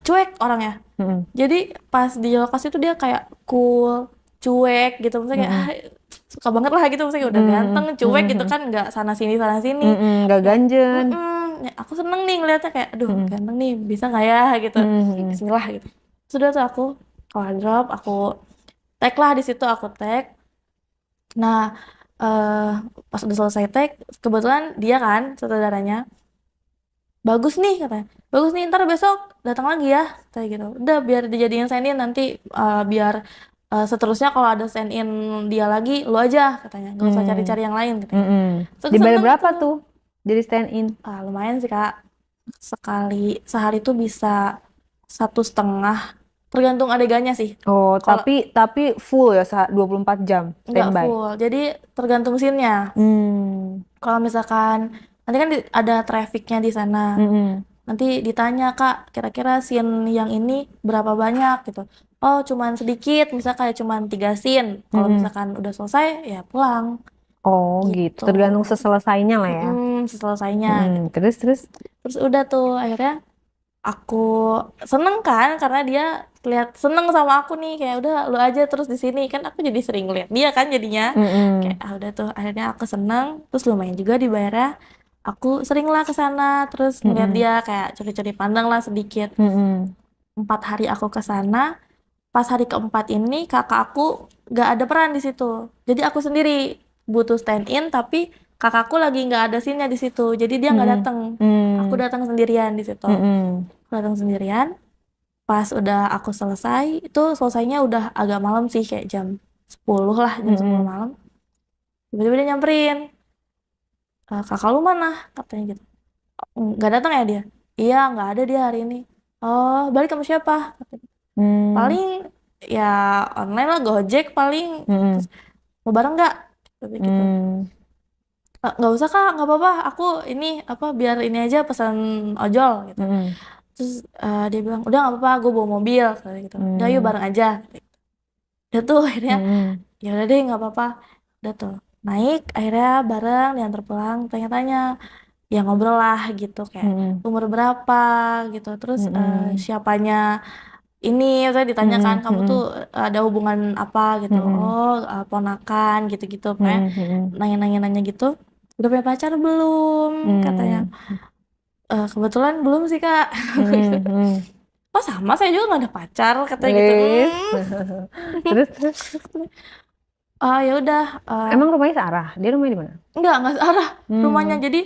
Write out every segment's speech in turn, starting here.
cuek orangnya. Jadi pas di lokasi itu dia kayak cool, cuek gitu, maksudnya kayak suka banget lah gitu, maksudnya udah ganteng, cuek gitu kan, nggak sana sini Gak kayak ganjen. ya, aku seneng nih ngeliatnya kayak aduh ganteng nih, bisa nggak ya gitu. Bismillah gitu. Sudah tuh aku drop, aku tag lah di situ, aku tag. Nah, eh pas udah selesai tag, kebetulan dia kan saudaranya, bagus nih katanya, bagus nih, ntar besok datang lagi ya kayak gitu. Udah biar dijadiin sign in nanti, biar seterusnya kalau ada sign in dia lagi lu aja katanya, nggak usah Hmm. cari-cari yang lain katanya. Mm-mm. Terus aku Dibayar seneng berapa tuh. tuh jadi stand in? Lumayan sih kak, sekali sehari tuh bisa 1,5, tergantung adegannya sih. Oh, Kalau tapi full ya 24 jam nggak standby. full, jadi tergantung scene-nya. Hmm. Kalau misalkan nanti kan ada trafficnya di sana, Mm-mm. nanti ditanya kak kira-kira scene yang ini berapa banyak gitu. Oh cuman sedikit, misal kayak cuman 3 scene, kalau Mm-mm. misalkan udah selesai ya pulang Oh gitu, gitu. tergantung seselesainya lah ya. Seselesainya gitu. Terus terus. Terus udah tuh akhirnya aku seneng kan karena dia lihat seneng sama aku nih, kayak udah lu aja terus di sini kan, aku jadi sering lihat dia kan jadinya kayak Mm-mm. udah tuh akhirnya aku seneng, terus lumayan juga dibayarnya. Aku sering lah ke sana, terus ngeliat Mm-mm. dia kayak curi-curi pandang lah sedikit. Mm-mm. 4 hari aku ke sana, pas hari keempat ini kakak aku gak ada peran di situ, jadi aku sendiri butuh stand in, tapi kakakku lagi nggak ada scene-nya di situ, jadi dia nggak Mm-mm. datang. Aku Mm. datang sendirian di situ. Mm-mm. Aku datang sendirian. Pas udah aku selesai, itu selesainya udah agak malam sih, kayak jam 10 lah, jam 10 Mm-mm. malam. Tiba-tiba dia nyamperin, kakak lu mana? Katanya gitu. Nggak datang ya dia? Iya, nggak ada dia hari ini. Oh, balik sama siapa? Katanya. Mm. Paling ya online lah, Gojek paling. Terus, Mm-mm. mau bareng nggak? Tapi gitu. Mm. Nggak usah kak, nggak apa-apa. Aku ini apa, biar ini aja pesan ojol gitu. Mm-mm. Terus dia bilang, udah nggak apa-apa, gue bawa mobil. Kayak gitu. Udah yuk Mm. bareng aja. Udah tuh akhirnya, Mm-mm. ya udah deh nggak apa-apa. Udah tuh naik, akhirnya bareng diantar pulang, tanya-tanya, ya ngobrol lah gitu, kayak Mm-mm. umur berapa gitu, terus Mm-mm. siapanya ini, saya ditanyakan Mm-mm. kamu tuh Mm-mm. ada hubungan apa gitu. Mm-mm. Oh, ponakan gitu-gitu, pokoknya Mm-mm. Mm-mm. nanya-nanya gitu. Udah punya pacar belum katanya. Mm. Kebetulan belum sih kak. Gitu. Mm. Mm. Oh sama, saya juga nggak ada pacar katanya gitu. Wis. Terus terus. Ya udah, Emang rumahnya searah? Dia rumahnya di mana? nggak arah rumahnya, Hmm. jadi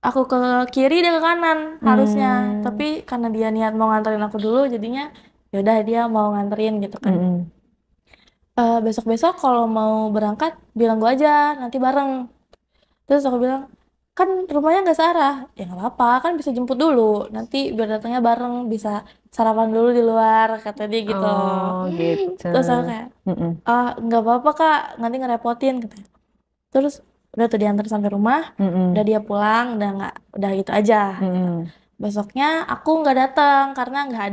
aku ke kiri dia ke kanan harusnya, tapi Hmm. karena dia niat mau nganterin aku dulu, jadinya ya udah dia mau nganterin gitu kan. Mm-mm. Besok-besok kalau mau berangkat bilang gua aja, nanti bareng. Terus aku bilang, kan rumahnya nggak searah. Ya nggak apa-apa, kan bisa jemput dulu, nanti biar datangnya bareng, bisa sarapan dulu di luar kata dia gitu. Oh gitu. Terus aku kayak, Mm-mm. nggak apa-apa kak, nanti ngerepotin katanya. Terus udah tuh diantar sampai rumah, udah Mm-mm. dia pulang, udah gitu aja gitu. Mm-mm. Besoknya aku nggak datang karena nggak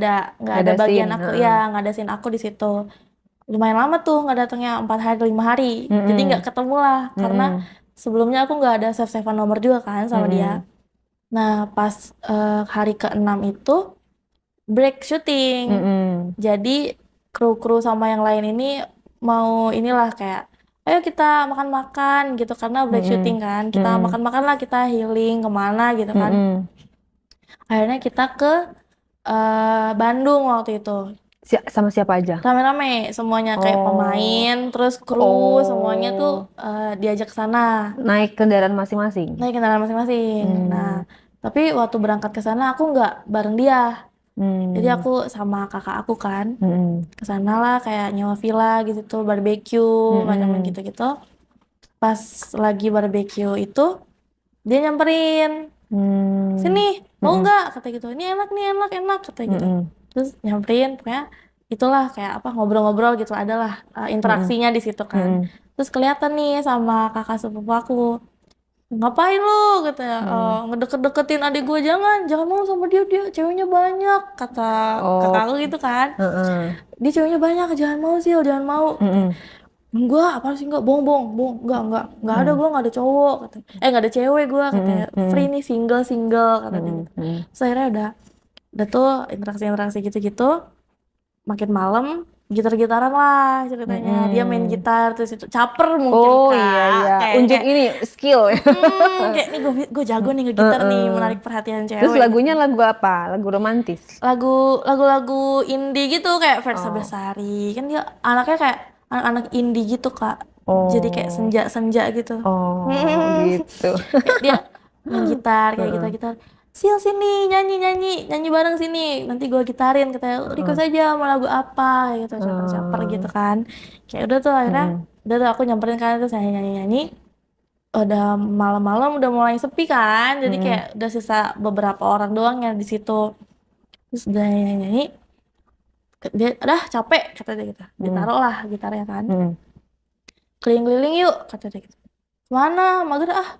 Gak ada ada bagian scene. aku, ya Heeh. nggak ada scene aku di situ. Lumayan lama tuh nggak datangnya, 4 hari 5 hari, jadi nggak Mm-mm. ketemu lah karena Mm-mm. sebelumnya aku nggak ada save-savean nomor juga kan sama dia. Mm-mm. Nah pas hari ke-6 itu break syuting, Mm-mm. jadi kru-kru sama yang lain ini mau inilah kayak, ayo kita makan-makan gitu karena break syuting Mm-mm. kan, kita Mm-mm. makan-makan lah, kita healing kemana gitu kan. Mm-mm. Akhirnya kita ke Bandung waktu itu, Sama siapa aja? rame-rame semuanya, kayak Oh. pemain terus kru, semuanya tuh Oh. diajak ke sana, Naik kendaraan masing-masing. naik kendaraan masing-masing. Nah Hmm. tapi waktu berangkat ke sana aku nggak bareng dia, jadi Hmm. aku sama kakak aku kan Mm-mm. ke sana lah, kayak nyewa villa gitu tuh, barbeque macam Mm-mm. gitu-gitu. Pas lagi barbeque itu dia nyamperin, sini Hmm. mau Mm-mm. nggak kata gitu, ini enak nih, enak enak kata gitu. Mm-mm. Terus nyamperin, pokoknya itulah kayak apa, ngobrol-ngobrol gitu, adalah Mm-mm. interaksinya di situ kan. Mm-mm. Terus kelihatan nih sama kakak sepupu aku, ngapain lu katanya, Mm. ngedeket-deketin adik gue, jangan jangan mau sama dia, dia ceweknya banyak kata kakak Oh. aku gitu kan. Heeh. Dia ceweknya banyak, jangan mau sih, jangan mau katanya. Mm-mm. Enggak, apa sih, enggak, bohong, bohong, bohong, enggak ada, Mm. gue nggak ada cowok katanya, nggak ada cewek gue katanya, Mm-mm. free Mm-mm. nih, single single kata dia Mm-mm. gitu. Mm-mm. Terus akhirnya udah Udah tuh interaksi gitu-gitu, makin malam gitar-gitaran lah ceritanya. Dia main gitar terus itu caper mungkin Oh iya iya, Kak. Kayak unjuk kayak ini skill. kayak nih gue jago nih ngegitar nih, Heeh. menarik perhatian Terus cewek gitu. lagunya lagu apa? Lagu romantis. Lagu-lagu indie gitu kayak Versa Oh. Besari. Kan dia anaknya kayak anak-anak indie gitu, Kak. Jadi kayak Oh. senja-senja gitu. Oh gitu. Kayak dia main gitar kayak Heeh. gitar-gitar. Sil sini nyanyi bareng sini. Nanti gue gitarin katanya. Heeh. Request aja mau lagu apa gitu, caper-caper gitu Oh. kan. Kayak udah tuh akhirnya Mm-mm. udah tuh aku nyamperin kan terus nyanyi-nyanyi. Udah malam-malam udah mulai sepi kan. Jadi Mm-mm. kayak udah sisa beberapa orang doang yang di situ. Terus udah nyanyi-nyanyi dia udah capek kata dia gitu, Mm-mm. ditaruh lah gitarnya kan, Mm-mm. keliling-keliling yuk kata dia gitu. Mana mager ah,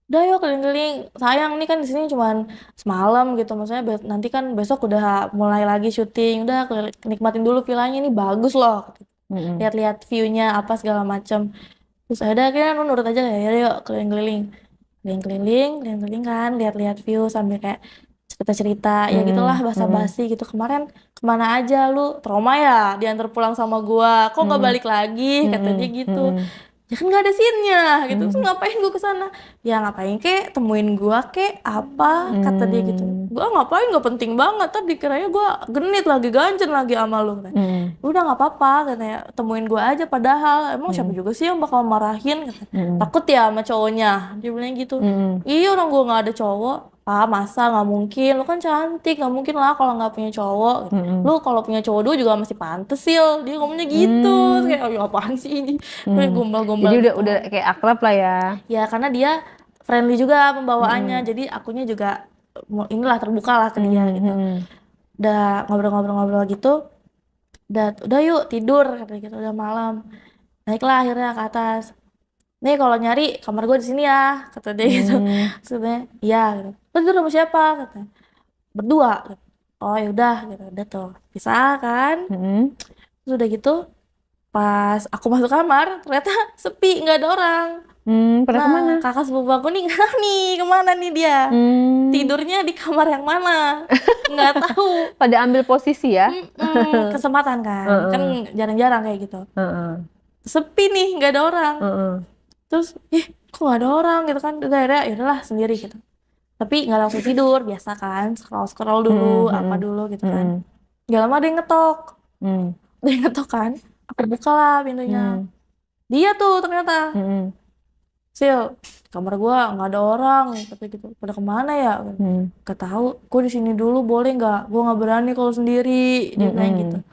udah yuk keliling-keliling, sayang nih kan di sini cuman semalam gitu, maksudnya nanti kan besok udah mulai lagi syuting, udah nikmatin dulu villanya ini bagus loh, Mm-mm. lihat-lihat viewnya apa segala macam. Terus ada akhirnya lu nurut aja ya yuk keliling-keliling, keliling-keliling kan, lihat-lihat view sambil kayak cerita-cerita ya gitulah, Mm-mm. Mm-mm. basa-basi gitu. Kemarin kemana aja lu, trauma ya diantar pulang sama gua, kok nggak Mm-mm. balik lagi kata dia Mm-mm. gitu. Mm-mm. Ya kan nggak ada scene-nya gitu, terus Mm-mm. ngapain gua kesana, ya ngapain kek temuin gua kek apa kata dia gitu. Mm-mm. Gua ngapain, nggak penting banget, tadi dikiranya gua genit lagi ganjen lagi sama lu kan. Mm-mm. Udah nggak apa-apa katanya, temuin gua aja, padahal emang siapa Mm-mm. juga sih yang bakal marahin kata. Mm-mm. Takut ya sama cowoknya, dia bilang gitu. Mm-mm. Iya orang gua nggak ada cowok. Ah masa nggak mungkin, lu kan cantik, nggak mungkin lah kalau nggak punya cowok. Mm-mm. Lu kalau punya cowok dulu juga masih pantes Sil, dia ngomongnya gitu. Terus Mm. kayak oh, apaan sih ini, kayak Mm. Jadi gombal-gombal udah gitu. udah kayak akrab lah ya. Ya karena dia friendly juga pembawaannya, Mm-mm. jadi akunya juga inilah terbuka lah ke dia gitu. Mm-mm. Udah ngobrol-ngobrol gitu, udah yuk tidur katanya gitu, udah malam. Naiklah akhirnya ke atas. Nih kalau nyari kamar gue di sini ya, kata dia gitu. Mm. Maksudnya, iya gitu. Lu tidur sama siapa? Katanya. Berdua. Gitu. Oh ya udah gitu. Udah tuh. Pisah kan. Mm-mm. Terus udah gitu, pas aku masuk kamar, ternyata sepi, nggak ada orang. Pada Nah, kemana? kakak sepupu aku nih nggak nih, kemana nih dia? Hmm, Tidurnya di kamar yang mana? Nggak tahu. pada ambil posisi ya. Kesempatan kan. Kan Heeh, jarang-jarang kayak gitu. heeh, Sepi nih, nggak ada orang. heeh. Terus, kok nggak ada orang gitu kan? Udah akhirnya, ya udahlah sendiri gitu. Tapi nggak langsung tidur, biasa kan, scroll dulu, Mm, apa mm, dulu gitu kan. mm, Gak lama ada yang ngetok, mm, ada yang ngetok kan. Aku buka lah pintunya. mm, Dia tuh ternyata, mm, Sil, kamar gua nggak ada orang, kata gitu. Pada kemana ya? mm, Gak tahu, gua di sini dulu boleh nggak? Gua nggak berani kalau sendiri, dia bilang gitu. mm,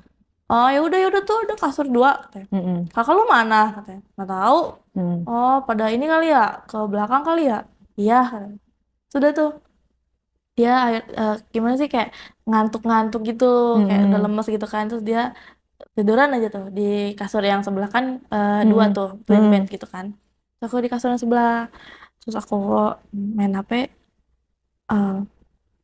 Oh ya udah tuh ada kasur dua, katanya. mm, Kakak lu mana? Katanya. Nggak tahu. mm, Oh pada ini kali ya, ke belakang kali ya? Iya. Katanya. Sudah tuh. Dia gimana sih kayak ngantuk-ngantuk gitu, kayak udah mm, lemes gitu kan, terus dia tiduran aja tuh di kasur yang sebelah kan, dua mm, tuh twin bed mm, gitu kan, terus aku di kasur yang sebelah, terus aku main HP, eh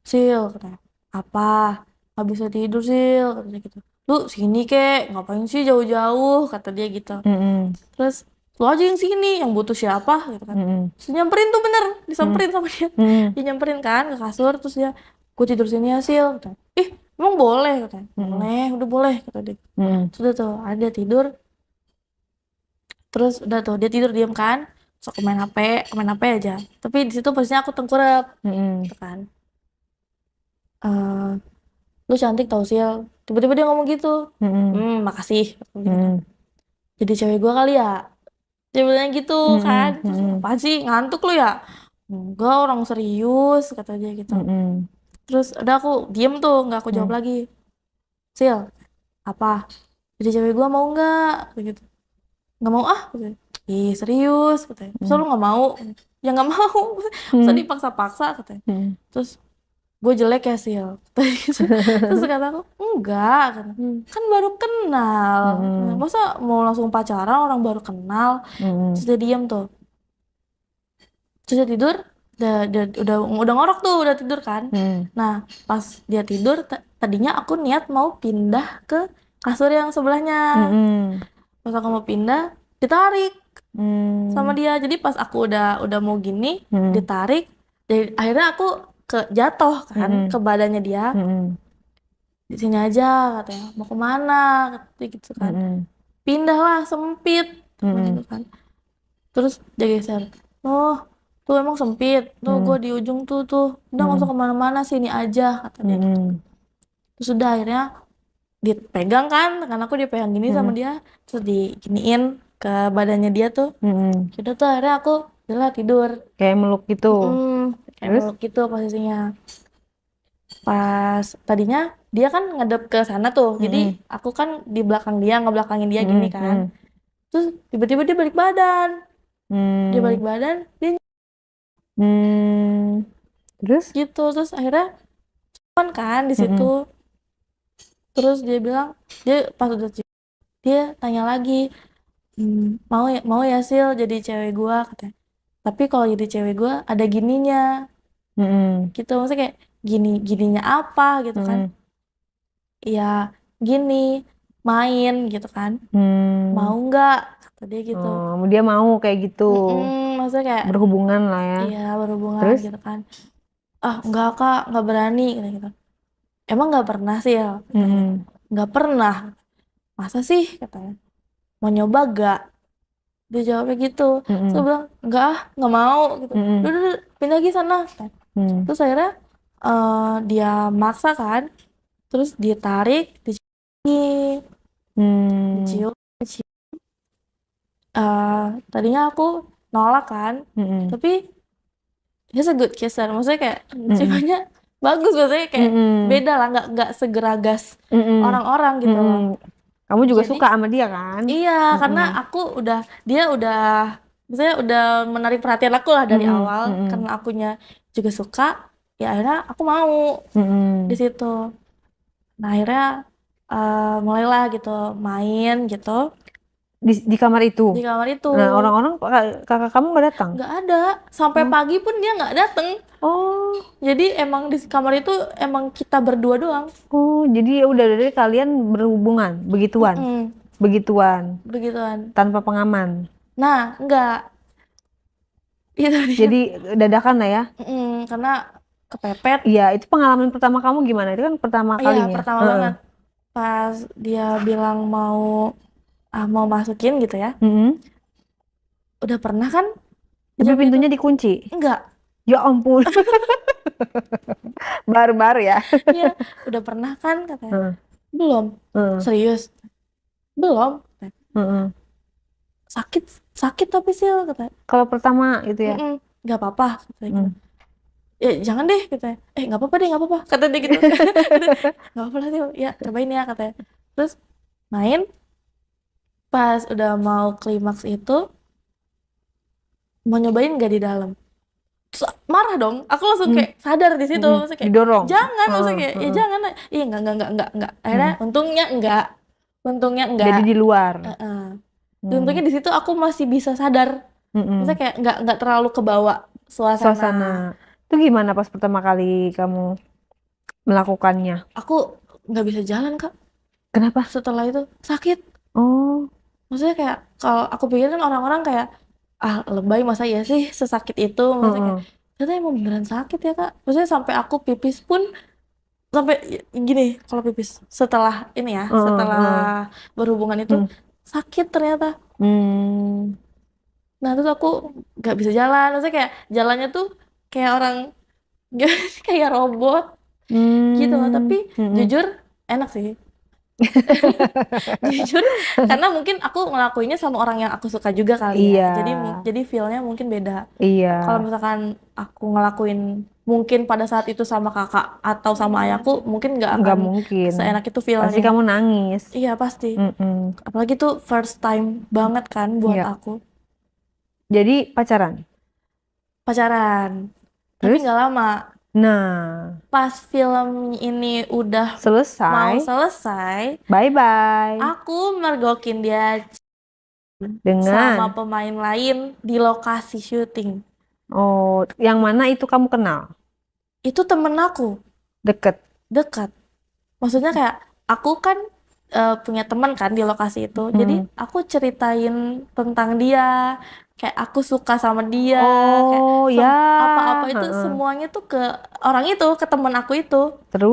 Sil katanya, apa nggak bisa tidur Sil katanya gitu, lu sini kek ngapain sih jauh-jauh kata dia gitu, mm, terus lu aja yang sini, yang butuh siapa gitu kan. mm, Terus nyamperin tuh bener, mm, disamperin sama dia. mm, Dia nyamperin kan ke kasur, terus dia, gue tidur sini ya Sil, katanya. Ih emang boleh katanya. mm, Boleh, udah boleh kata dia. mm, Sudah tuh ada dia tidur, terus udah tuh dia tidur diam kan, terus aku main HP aja, tapi di situ posisinya aku tengkurap mm, gitu kan. eh Lu cantik tau Sil, tiba-tiba dia ngomong gitu. mm, Makasih gitu kan. mm, Jadi cewek gue kali ya, dia bilang gitu kan. mm, Terus mm, apaan sih ngantuk lu ya? Enggak, orang serius kata dia gitu. mm, Terus udah aku diem tuh, nggak aku jawab mm, lagi. Sil, apa? Jadi cewek gua mau nggak? Kayak gitu. Nggak mau ah? Katanya. Ih serius katanya. Terus lu nggak mau? Ya nggak mau. Terus mm, dipaksa-paksa katanya. mm, Terus gue jelek ya Sil. Katanya gitu. Terus kata aku, enggak. Kata. mm, Kan baru kenal. mm, Masa mau langsung pacaran orang baru kenal? mm, Terus dia diem tuh. Terus dia tidur. Udah ngorok tuh, udah tidur kan. mm, Nah, pas dia tidur, tadinya aku niat mau pindah ke kasur yang sebelahnya. mm, Pas aku mau pindah, ditarik sama mm, dia. Jadi pas aku udah mau gini, mm, ditarik. Jadi akhirnya aku jatuh kan mm, ke badannya dia. mm, di sini aja katanya, mau kemana katanya gitu kan. Mm-mm. Pindahlah, sempit Mm-mm. gitu kan. Terus dia geser, oh tuh emang sempit tuh, gue Mm-mm. di ujung tuh udah nggak usah Mm-mm. kemana-mana, sini aja kata dia gitu. Mm-mm. Terus udah akhirnya dipegang kan, karena aku dipegang gini sama Mm-mm. dia, terus diginiin ke badannya dia tuh. Mm-mm. Udah tuh akhirnya aku udah tidur. Kayak meluk gitu. Kayak Terus? meluk gitu posisinya. Pas tadinya dia kan ngadep ke sana tuh, jadi Mm-mm. aku kan di belakang dia, ngebelakangin dia gini Mm-mm. kan. Mm-mm. Terus tiba-tiba dia balik badan, dia Mm. balik badan, dia Mm. Terus? gitu. Terus akhirnya kan di situ. Mm-mm. Terus dia bilang, dia pas udah dia tanya lagi, mau ya Sil jadi cewek gua katanya. Tapi kalau jadi cewek gua ada gininya Mm-mm. gitu, maksudnya kayak gininya apa gitu kan. Mm-mm. Ya gini, main gitu kan, mau Mm. nggak kata dia gitu. Oh, dia mau kayak gitu. Maksudnya kayak Berhubungan lah ya. iya berhubungan Terus? gitu kan. Ah enggak kak, nggak berani kata gitu. Emang nggak pernah sih ya katanya. Mm-mm. Nggak pernah, masa sih katanya, mau nyoba gak, dia jawabnya gitu. Terus gue Mm-mm. bilang enggak ah, nggak mau gitu. Mm-mm. Udah pindah lagi sana. Mm. Terus akhirnya dia maksa kan, terus ditarik, dicium, Mm. dicium, dicium. Tadinya aku nolak kan, Mm-mm. tapi he's a good kisser, maksudnya kayak Mm-mm. ciumannya bagus, maksudnya kayak Mm-mm. beda lah, nggak segeragas Mm-mm. orang-orang gitu loh. Mm-mm. Kamu juga Jadi suka sama dia kan? iya, karena Mm-mm. dia udah, maksudnya udah menarik perhatian aku lah dari Mm-mm. awal, Mm-mm. karena akunya juga suka, ya akhirnya aku mau di Mm-mm. situ. Nah akhirnya mulailah gitu main gitu Di kamar itu. di kamar itu. Nah, orang-orang kakak kamu nggak datang? Nggak ada, sampai Hmm. pagi pun dia nggak dateng. Oh, Jadi emang di kamar itu emang kita berdua doang. oh, jadi ya udah dari kalian berhubungan, begituan, Mm-mm, begituan, begituan. tanpa pengaman. Nah nggak, itu dia. Jadi dadakan lah ya. Karena kepepet. Iya, itu pengalaman pertama kamu gimana? Itu kan pertama Iya kalinya. pertama Heeh. banget pas dia bilang mau masukin gitu ya. Mm-mm. Udah pernah kan? Tapi Jawab itu pintunya dikunci. enggak. Ya ampun. Barbar ya. Iya, udah pernah kan katanya. Heeh. Belum. Heeh. Serius? Belum. Heeh. Sakit, sakit tapi sih katanya. Kalau pertama itu ya. Nggak apa-apa katanya gitu. Mm. Ya jangan deh katanya. Nggak apa-apa deh, nggak apa-apa kata dia gitu. Nggak apa-apa lah sih, ya cobain ya katanya. Terus main, pas udah mau klimaks itu mau nyobain nggak di dalam. Terus marah dong, aku langsung Mm. kayak sadar di situ, Mm-mm. maksudnya kayak Didorong. jangan, maksudnya Heeh. kayak ya Heeh. jangan, iya enggak. Akhirnya untungnya enggak. Jadi di luar. Heeh. Dan Hmm. untungnya di situ aku masih bisa sadar, Mm-mm. maksudnya kayak nggak terlalu kebawa suasana. Suasana. Itu gimana pas pertama kali kamu melakukannya? Aku nggak bisa jalan kak Kenapa? setelah itu, sakit. Oh. Maksudnya kayak kalau aku pikir kan orang-orang kayak lebay, masa ya sih sesakit itu, maksudnya kayak Heeh. ternyata emang beneran sakit ya kak. Maksudnya sampai aku pipis pun sampai gini, kalau pipis setelah ini ya, Heeh. setelah Heeh. berhubungan itu Hmm. sakit ternyata. Hmm. Nah terus aku nggak bisa jalan, maksudnya kayak jalannya tuh kayak orang kayak robot gitu loh. Tapi Mm-mm. jujur enak sih. Jujur, karena mungkin aku ngelakuinnya sama orang yang aku suka juga kali ya. Iya. Jadi feel-nya mungkin beda. Iya. Kalau misalkan aku ngelakuin mungkin pada saat itu sama kakak atau sama ayahku, mungkin nggak Nggak akan mungkin. seenak itu Pasti feel-nya. kamu nangis. Iya pasti. Mm-mm. Apalagi tuh first time banget kan buat Iya. aku. Jadi pacaran. Pacaran. Tapi Terus? nggak lama. Nah, Pas film ini udah mau selesai. selesai, Bye-bye. aku mergokin dia sama Dengan. pemain lain di lokasi syuting. Oh, yang mana itu kamu kenal? Itu temen aku, Deket. dekat. Maksudnya kayak aku kan punya teman kan di lokasi itu. Jadi aku ceritain tentang dia, kayak aku suka sama dia, kayak Oh, ya. apa-apa itu Heeh. semuanya tuh ke orang itu, ke temen aku itu. Terus?